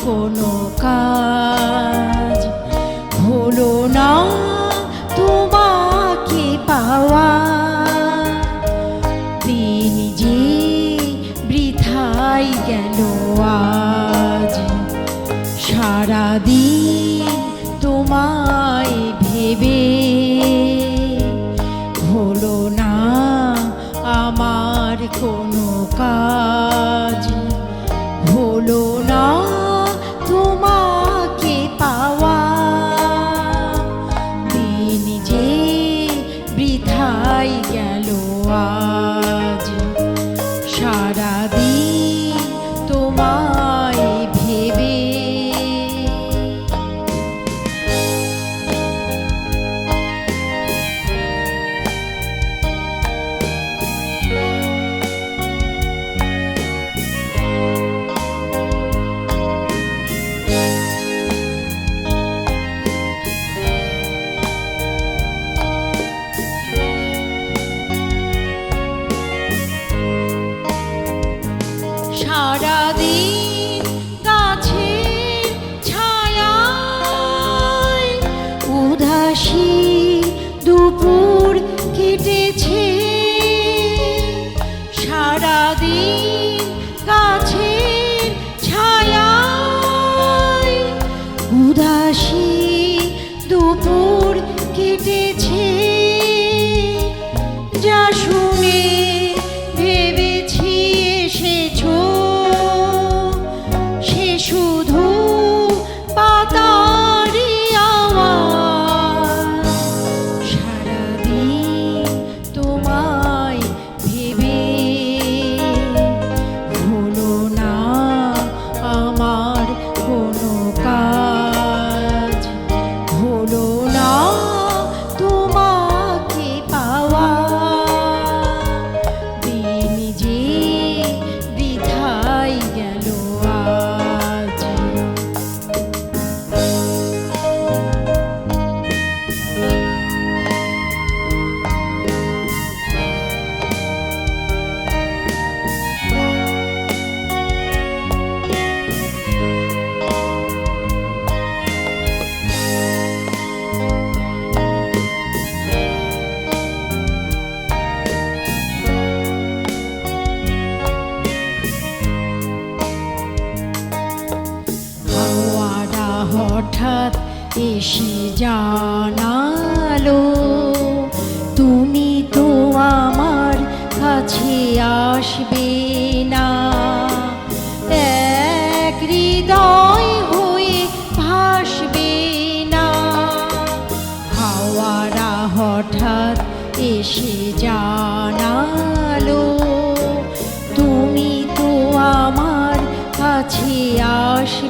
কোনো কাজ হলো না তোমাকে পাওয়া, দিন যে বৃথাই গেল আজ। সারাদিন তোমায় ভেবে হলো না আমার কোনো কাজ, হলো না তোমাকে পাওয়া, দিন যে বৃথাই গেল আজ। সারাদিন তোমায় ভেবে সারাদিন গাছের ছায়ায় উদাসী দুপুর কেটেছে। সারাদিন গাছের ছায়ায় উদাসী দুপুর কেটেছে। যা শুনে ভেবেছি এসেছো, সে শুধু পাতারি আওয়াজ। সারাদিন তোমায় ভেবে হলো না আমার কোনো কাজ, হলো না তোমাকে পাওয়া, দিন যে বৃথাই গেল আজ। হাওয়াটা হঠাৎ এসে জানালো তুমি তো আমার কাছে আসবে না। এক হৃদয় হয়ে ভাসবে না। হাওয়াটা হঠাৎ এসে জানালো তুমি তো আমার কাছে আসবে